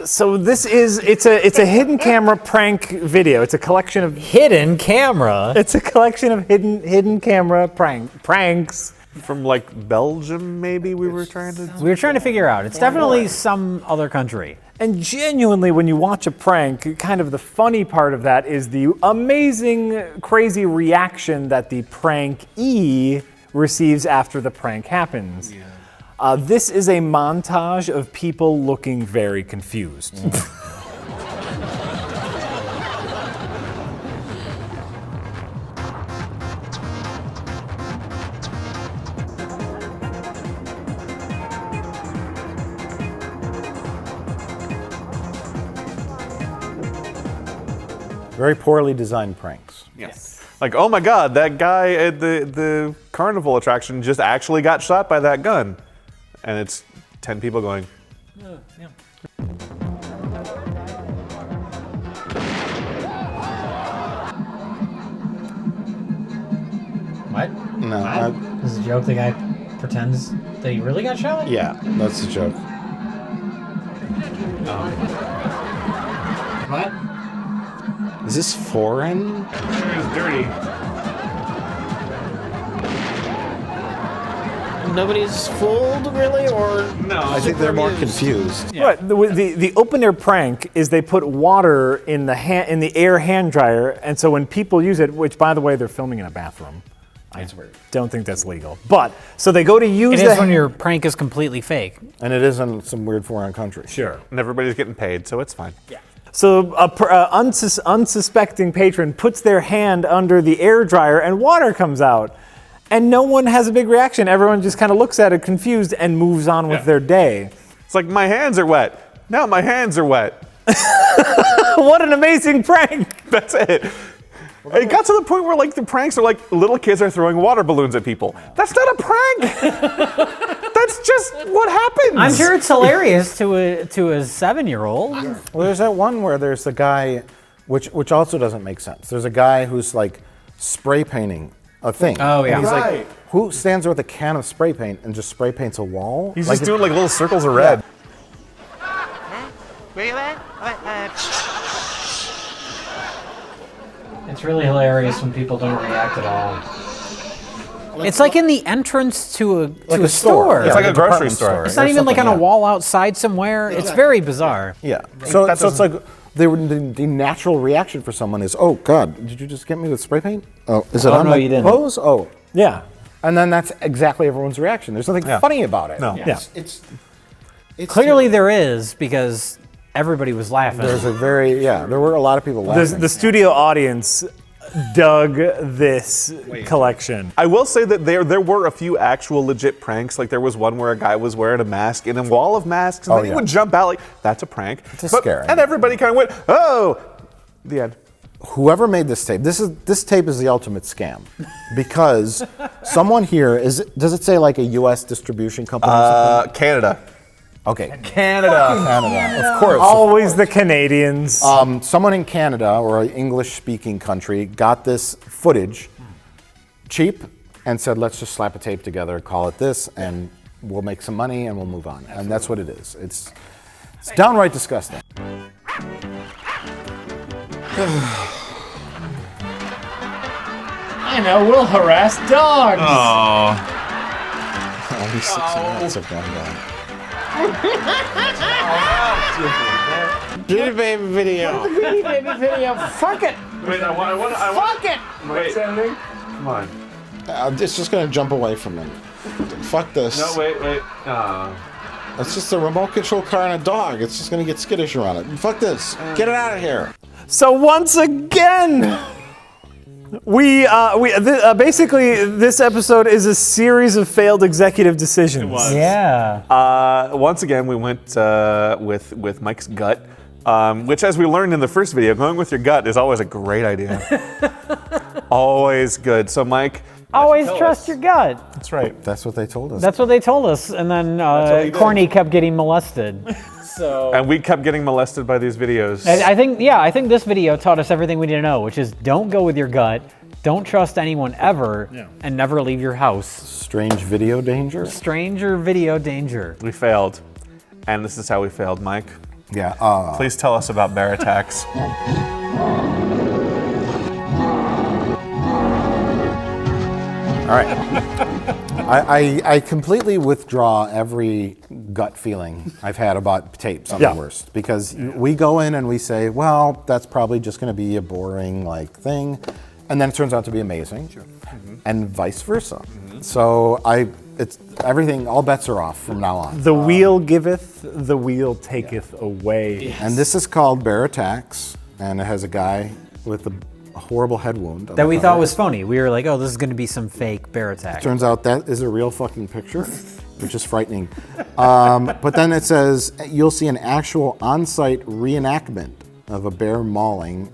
So it's a hidden camera prank video. It's a collection of hidden camera. It's a collection of hidden camera pranks. From like Belgium, maybe we were trying to figure out. It's definitely some other country. And genuinely, when you watch a prank, kind of the funny part of that is the amazing, crazy reaction that the prankee receives after the prank happens. This is a montage of people looking very confused. Very poorly designed pranks. Yes. Like, oh my God, that guy at the carnival attraction just actually got shot by that gun. And it's 10 people going, What? No. This is a joke. The guy pretends that he really got shot? Yeah, that's the joke. What? Is this foreign? It's dirty. Nobody's fooled, really, or no? I think they're more confused. Right. The open air prank is they put water in the air hand dryer, and so when people use it, which by the way they're filming in a bathroom, I don't think that's legal. But so they go to use It is when your prank is completely fake. And it is in some weird foreign country. Sure. And everybody's getting paid, so it's fine. Yeah. So a unsuspecting patron puts their hand under the air dryer and water comes out. And no one has a big reaction. Everyone just kind of looks at it confused and moves on with their day. It's like, my hands are wet. Now my hands are wet. What an amazing prank. That's it. It got to the point where like the pranks are like little kids are throwing water balloons at people. That's not a prank. That's just what happens. I'm sure it's hilarious to a 7-year-old. Well, there's that one where there's the guy, which also doesn't make sense. There's a guy who's like spray painting a thing. Oh, yeah. And he's Right. like, who stands there with a can of spray paint and just spray paints a wall? He's just doing like little circles of red. Where you at? It's really hilarious when people don't react at all. It's like in the entrance to a store. It's like a grocery store. It's not even like on a wall outside somewhere. It's very bizarre. Yeah. So it's like the natural reaction for someone is, oh God, did you just get me with spray paint? Oh, is it Oh, on no, my you didn't. clothes? Oh, yeah. And then that's exactly everyone's reaction. There's nothing funny about it. No. Yeah. It's Clearly there is, because everybody was laughing. There's there were a lot of people laughing. The studio audience dug this collection. I will say that there were a few actual legit pranks. Like there was one where a guy was wearing a mask in a wall of masks, and then he would jump out like, that's a prank. It's scary. And everybody kind of went, oh, the end. Whoever made this tape, this tape is the ultimate scam, because someone here does it say like a U.S. distribution company or something? Canada. Okay. Canada. Of course. Always the Canadians. Someone in Canada or an English-speaking country got this footage cheap and said, let's just slap a tape together, call it this, and we'll make some money and we'll move on. And that's what it is. It's downright disgusting. I know, we'll harass dogs. Only 6 minutes have gone by. Beauty baby video. Beauty baby video. Fuck it. Wait, I want. Fuck it. Wait. Come on. It's just going to jump away from me. Fuck this. No, wait. It's just a remote control car and a dog. It's just going to get skittish around it. Fuck this. Get it out of here. So once again, basically this episode is a series of failed executive decisions. It was. Yeah. Once again, we went with Mike's gut, which, as we learned in the first video, going with your gut is always a great idea. Always good. So, Mike. Always trust your gut. That's right. That's what they told us. That's what they told us. And then Corny kept getting molested. And we kept getting molested by these videos. I think this video taught us everything we need to know, which is don't go with your gut, don't trust anyone ever, and never leave your house. Strange video danger? Stranger video danger. We failed. And this is how we failed, Mike. Yeah. Please tell us about bear attacks. All right. I completely withdraw every gut feeling I've had about tapes on the worst, because we go in and we say, well, that's probably just going to be a boring thing, and then it turns out to be amazing, and vice versa. So it's everything. All bets are off from now on. The wheel giveth, the wheel taketh away. And this is called Bear Attacks, and it has a guy with a horrible head wound That we thought was phony. We were like, oh, this is going to be some fake bear attack. Turns out that is a real fucking picture, which is frightening. But then it says you'll see an actual on-site reenactment of a bear mauling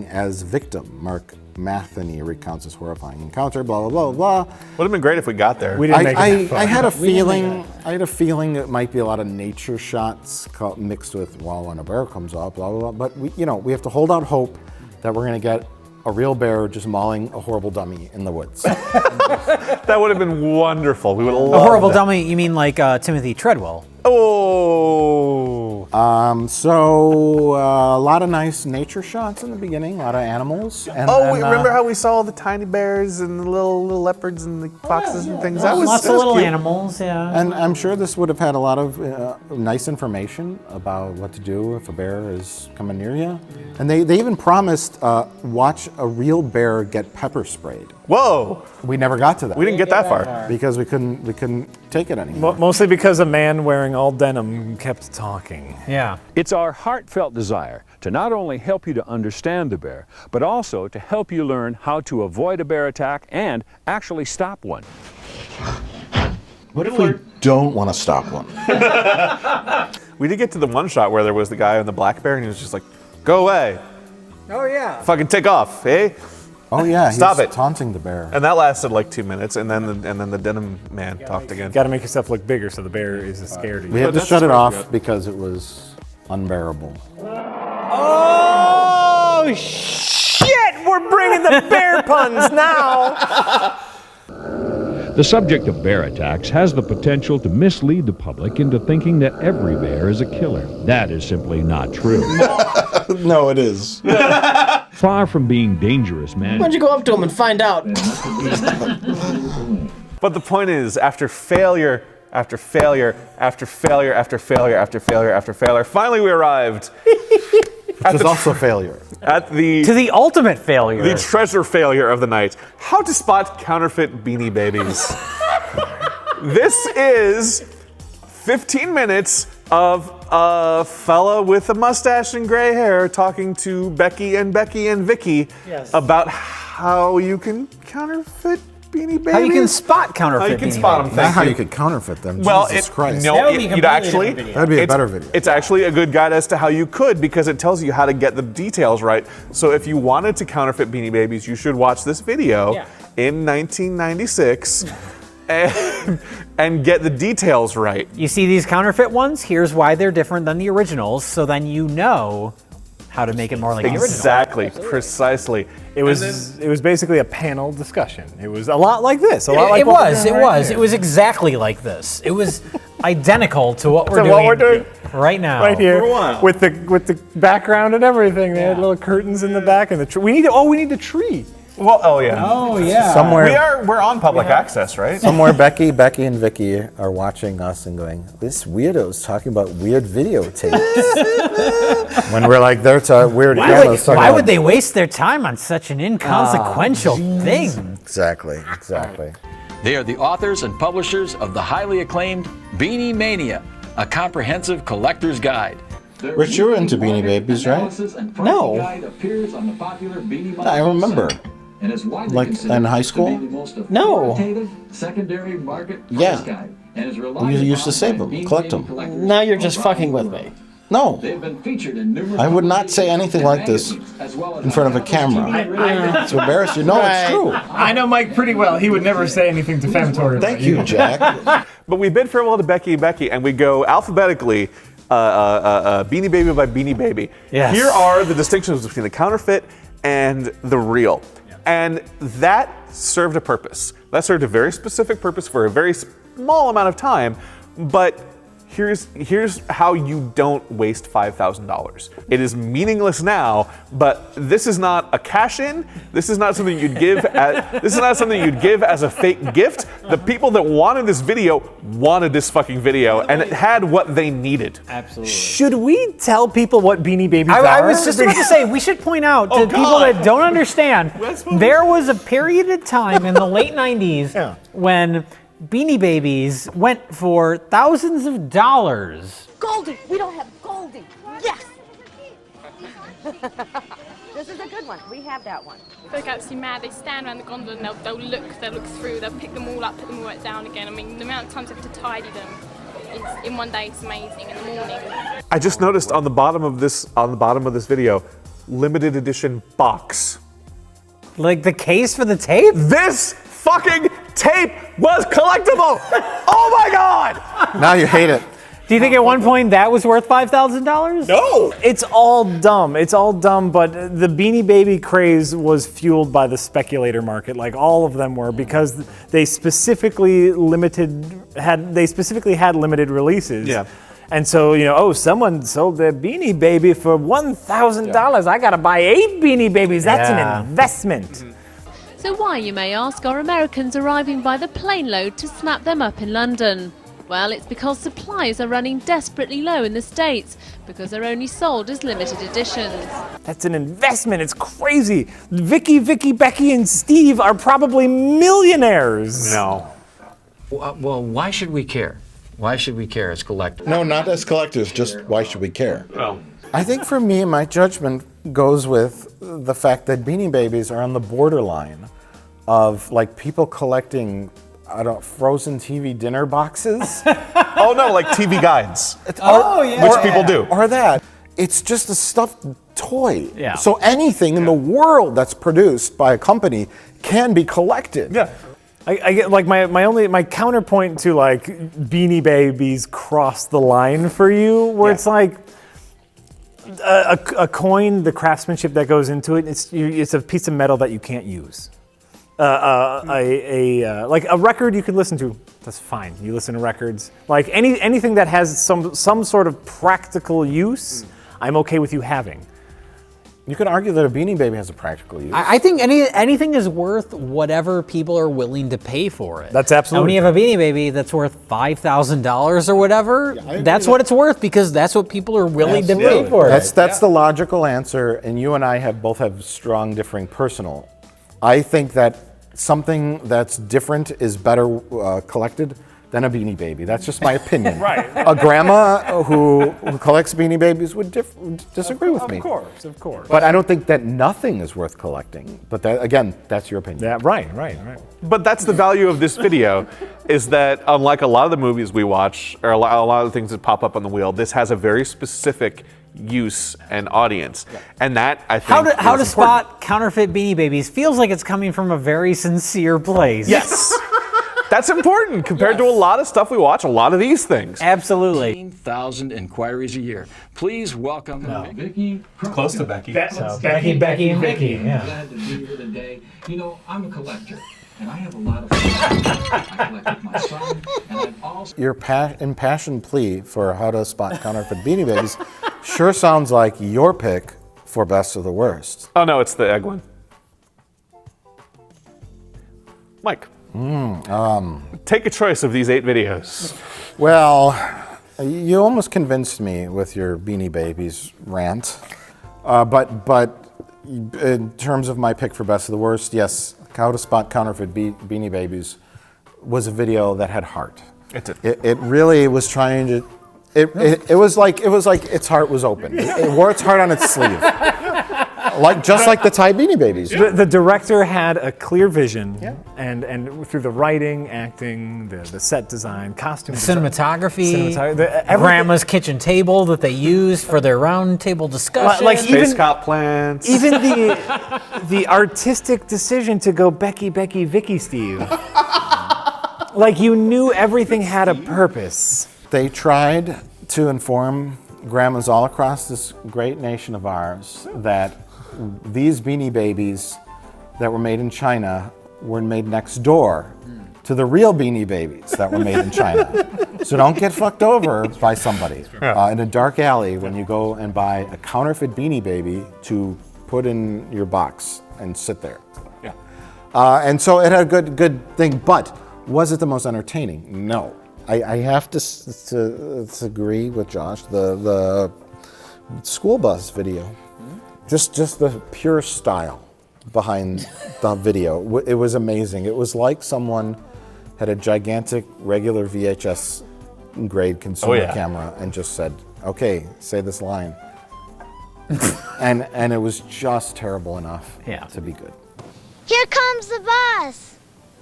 as victim. Mark Matheny recounts his horrifying encounter. Blah blah blah blah. Would have been great if we got there. We didn't make it that far. I had a feeling. I had a feeling it might be a lot of nature shots mixed with when a bear comes up. Blah blah blah. But we have to hold out hope that we're going to get a real bear just mauling a horrible dummy in the woods. That would have been wonderful. We would have loved A horrible that. dummy, you mean like Timothy Treadwell? Oh. So a lot of nice nature shots in the beginning, a lot of animals. And Remember how we saw all the tiny bears and the little leopards and the foxes and things? That was lots that of was little cute. animals, yeah. And I'm sure this would have had a lot of nice information about what to do if a bear is coming near you. And they even promised watch a real bear get pepper sprayed. Whoa! We never got to that. We didn't get that far. Because we couldn't take it anymore. Mostly because a man wearing all denim kept talking. Yeah. It's our heartfelt desire to not only help you to understand the bear, but also to help you learn how to avoid a bear attack and actually stop one. What if we don't want to stop one? We did get to the one shot where there was the guy on the black bear and he was just like, go away. Oh, yeah. Fucking take off, eh? Oh yeah, Stop he's it. taunting the bear. And that lasted like 2 minutes, and then the denim man talked again. Got to make yourself look bigger so the bear is scared of you. We had to shut it off because it was unbearable. Oh shit! We're bringing the bear puns now. The subject of bear attacks has the potential to mislead the public into thinking that every bear is a killer. That is simply not true. No, it is. Far from being dangerous, man. Why don't you go up to him and find out? But the point is, after failure, after failure, after failure, after failure, after failure, after failure, finally we arrived. Which is also failure. To the ultimate failure. The treasure failure of the night. How to spot counterfeit Beanie Babies. This is 15 minutes of a fella with a mustache and gray hair talking to Becky and Vicky about how you can counterfeit Beanie Babies. How you can spot counterfeit How you can Beanie spot them. Babies. Not how you could counterfeit them. Well, Jesus Christ. you'd actually. That'd be a better video. It's actually a good guide as to how you could because it tells you how to get the details right. So if you wanted to counterfeit Beanie Babies, you should watch this video in 1996 and get the details right. You see these counterfeit ones? Here's why they're different than the originals, so then you know how to make it more like the original. Exactly, precisely. It was basically a panel discussion. It was a lot like this. A lot like It was exactly like this. It was identical to what we're doing right now. Right here, with the background and everything. They had little curtains in the back and the tree. We need the tree. Well, oh yeah. Oh yeah. Somewhere we're on public access, right? Somewhere Becky, and Vicky are watching us and going, "This weirdo's talking about weird videotapes." When we're like, "They're weird." Why would they waste their time on such an inconsequential thing? Exactly. They are the authors and publishers of the highly acclaimed Beanie Mania, a comprehensive collector's guide. Rich, you were into Beanie Babies, right? No. I remember. Like in high school? No. Yeah. You used to save them, collect them. Now you're just fucking with me. No. I would not say anything like this in front of a camera. It's embarrassing. No, it's true. I know Mike pretty well. He would never say anything defamatory. Thank you, Jack. But we bid farewell to Becky, and we go alphabetically. Beanie Baby by Beanie Baby. Yes. Here are the distinctions between the counterfeit and the real. And that served a purpose. That served a very specific purpose for a very small amount of time, but here's how you don't waste $5,000. It is meaningless now, but this is not a cash-in. This is not something you'd give. As a fake gift. The people that wanted this video wanted this fucking video, and it had what they needed. Absolutely. Should we tell people what Beanie Babies are? I was just about to say, we should point out to people that don't understand, there was a period of time in the late 90s when Beanie Babies went for thousands of dollars. Goldie! We don't have Goldie! Yes! This is a good one. We have that one. They're absolutely mad. They stand around the gondola and they'll look through, they'll pick them all up, put them all right down again. I mean, the amount of times they have to tidy them in one day is amazing. In the morning. I just noticed on the bottom of this video, limited edition box. Like the case for the tape? This fucking tape was collectible! Oh my god! Now you hate it. Do you think at one point that was worth $5,000? No! It's all dumb. But the Beanie Baby craze was fueled by the speculator market, like all of them were, because they specifically had limited releases. Yeah. And so, someone sold their Beanie Baby for $1,000. I gotta buy 8 Beanie Babies. That's an investment. So why, you may ask, are Americans arriving by the plane load to snap them up in London? Well, it's because supplies are running desperately low in the States, because they're only sold as limited editions. That's an investment. It's crazy. Vicky, Becky, and Steve are probably millionaires. No. Well, why should we care? Why should we care as collectors? No, not as collectors, just why should we care? Well, I think for me, my judgment goes with the fact that Beanie Babies are on the borderline of like people collecting, frozen TV dinner boxes. Oh no, like TV guides. Which people do. Or that. It's just a stuffed toy. Yeah. So anything in the world that's produced by a company can be collected. Yeah. I get like my counterpoint to like Beanie Babies cross the line for you, where it's like a coin, the craftsmanship that goes into it, it's a piece of metal that you can't use. Like a record you could listen to, that's fine. You listen to records. Like anything that has some sort of practical use, I'm okay with you having. You could argue that a Beanie Baby has a practical use. I think anything is worth whatever people are willing to pay for it. That's absolutely. And when you have a Beanie Baby that's worth $5,000 or whatever, that's what it's worth because that's what people are willing to pay for it. That's the logical answer, and you and I both have strong differing personal. I think that something that's different is better collected than a Beanie Baby. That's just my opinion. Right. A grandma who collects Beanie Babies would disagree with me. Of course. But I don't think that nothing is worth collecting. But that, again, that's your opinion. Yeah, right. But that's the value of this video, is that unlike a lot of the movies we watch, or a lot of the things that pop up on the wheel, this has a very specific use and audience. And that, I think, How to spot counterfeit Beanie Babies feels like it's coming from a very sincere place. Yes. That's important compared to a lot of stuff we watch, a lot of these things. Absolutely. 15,000 inquiries a year. Please welcome Vicky. Close to Becky. Becky, and Vicky. Yeah. Glad to be here today. I'm a collector, and I have a lot of fun. I collected my son, and I've also... Your impassioned plea for how to spot counterfeit Beanie Babies sure sounds like your pick for best of the worst. Oh no, it's the egg one. Mike. Take a choice of these 8 videos. Well, you almost convinced me with your Beanie Babies rant. But in terms of my pick for best of the worst, yes, how to spot counterfeit Beanie Babies was a video that had heart. It did. It really was trying to. It was like its heart was open. It wore its heart on its sleeve. Just like the Thai Beanie Babies. The director had a clear vision, and through the writing, acting, the set design, costume design, cinematography, grandma's kitchen table that they used for their round table discussion. Like Space Cop plants. Even the artistic decision to go Becky, Vicky, Steve. Like you knew everything had a purpose. They tried to inform grandmas all across this great nation of ours that these Beanie Babies that were made in China were made next door to the real Beanie Babies that were made in China. So don't get fucked over by somebody in a dark alley when you go and buy a counterfeit Beanie Baby to put in your box and sit there. Yeah. And so it had a good thing, but was it the most entertaining? No. I have to agree with Josh. The school bus video, just the pure style behind the video, it was amazing. It was like someone had a gigantic regular VHS grade consumer camera and just said, "Okay, say this line," and it was just terrible enough to be good. Here comes the bus.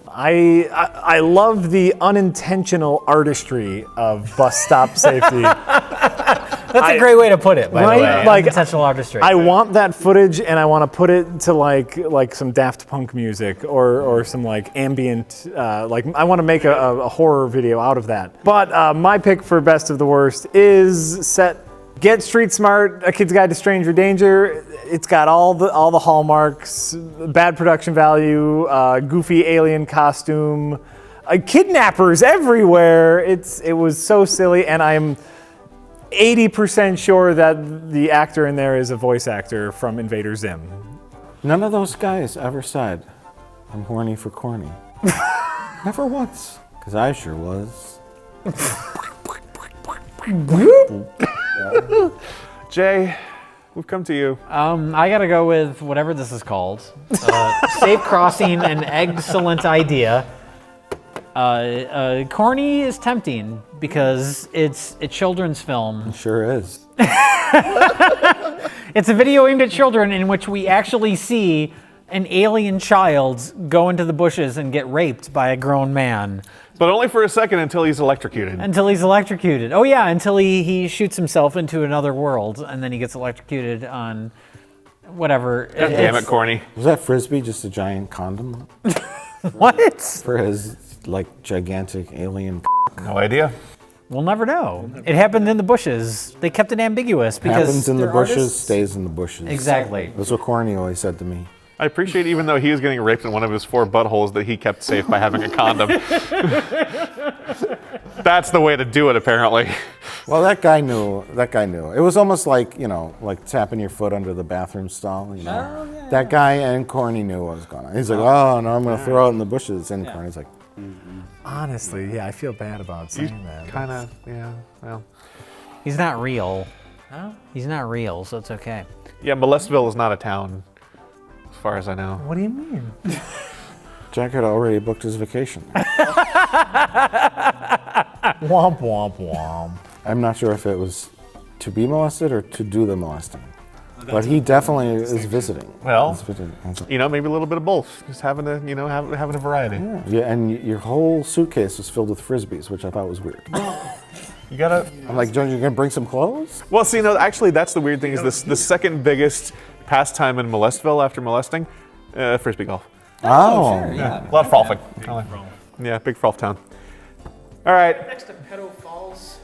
I love the unintentional artistry of bus stop safety. That's a great way to put it, by the way. Like, unintentional artistry. I want that footage, and I want to put it to like some Daft Punk music or some like ambient. I want to make a horror video out of that. But my pick for best of the worst is Get Street Smart, A Kid's Guide to Stranger Danger. It's got all the hallmarks, bad production value, goofy alien costume, kidnappers everywhere. It was so silly, and 80% sure that the actor in there is a voice actor from Invader Zim. None of those guys ever said, I'm horny for corny. Never once. Because I sure was. Jay, we've come to you. I gotta go with whatever this is called. Safe crossing, an excellent idea. Corny is tempting because it's a children's film. It sure is. It's a video aimed at children in which we actually see an alien child go into the bushes and get raped by a grown man. But only for a second until he's electrocuted. Until he's electrocuted. Oh yeah, until he shoots himself into another world and then he gets electrocuted on whatever. God damn it, corny. Was that Frisbee just a giant condom? What? For his, like, gigantic alien. No idea. We'll never know. It happened in the bushes. They kept it ambiguous because happens in the they're bushes, artists. stays in the bushes. Exactly. That's what Corny always said to me. I appreciate even though he was getting raped in one of his 4 buttholes that he kept safe by having a condom. That's the way to do it, apparently. Well, that guy knew. That guy knew. It was almost like, you know, like tapping your foot under the bathroom stall. You know? Oh, yeah. That guy and Corny knew what was going on. He's like, oh, no, I'm going to throw it in the bushes. And Corny's like, Honestly, yeah, I feel bad about saying that. Kind of, yeah, well. He's not real. Huh? He's not real, so it's okay. Yeah, Molestville is not a town, as far as I know. What do you mean? Jack had already booked his vacation. Womp, womp, womp. I'm not sure if it was to be molested or to do the molesting. But he definitely is visiting. Well, He's visiting. you know, maybe a little bit of both. Just having a, you know, having a variety. Yeah, and your whole suitcase was filled with Frisbees, which I thought was weird. You gotta. I'm like, John, you gonna bring some clothes? Well, see, no, actually, that's the weird thing is this: the second biggest pastime in Molestville after molesting, frisbee golf. Oh, sure, yeah. A lot of frolfing. Yeah, big frolf town. All right. Next to Pedo Falls.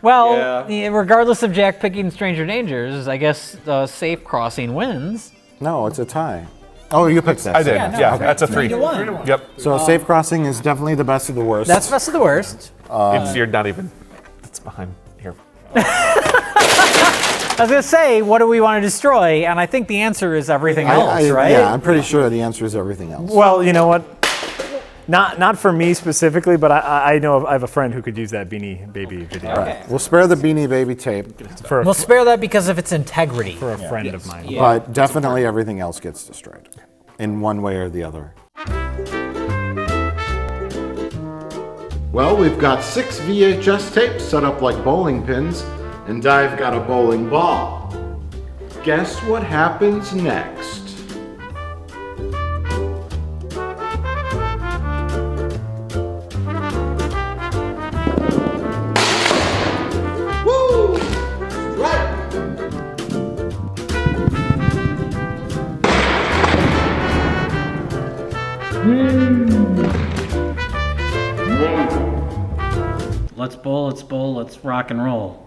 Well, regardless of Jack picking Stranger Dangers, I guess Safe Crossing wins. No, it's a tie. Oh, you picked that. I did. Yeah, That's a 3. 3-1. Yep. So Safe Crossing is definitely the best of the worst. That's best of the worst. You're not even. That's behind here. I was gonna say, what do we want to destroy? And I think the answer is everything else, right? Yeah, I'm pretty sure the answer is everything else. Well, you know what? Not for me specifically, but I know I have a friend who could use that Beanie Baby video. All right. We'll spare the Beanie Baby tape. We'll spare that because of its integrity. For a friend of mine. Yeah. But definitely everything else gets destroyed in one way or the other. Well, we've got 6 VHS tapes set up like bowling pins, and I've got a bowling ball. Guess what happens next? Woo! Right! Let's bowl, let's rock and roll.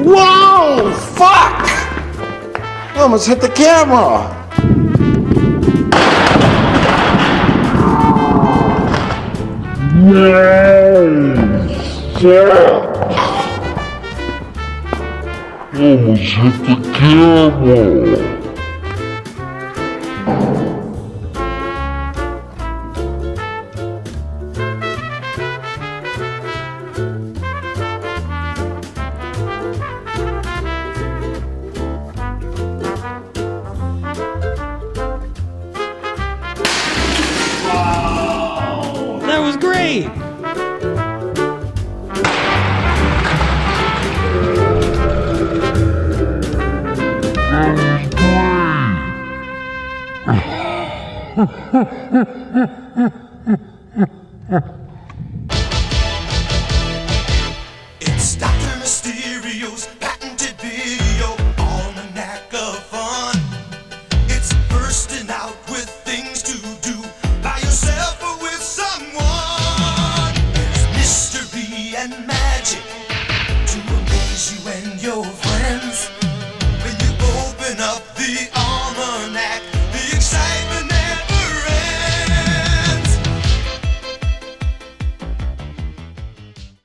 Whoa! Fuck! I almost hit the camera! Almost hit the camera. That was great! It's Dr. Mysterio's patented video on the knack of fun. It's bursting out with things to do by yourself or with someone. There's mystery and magic to amaze you and your friends.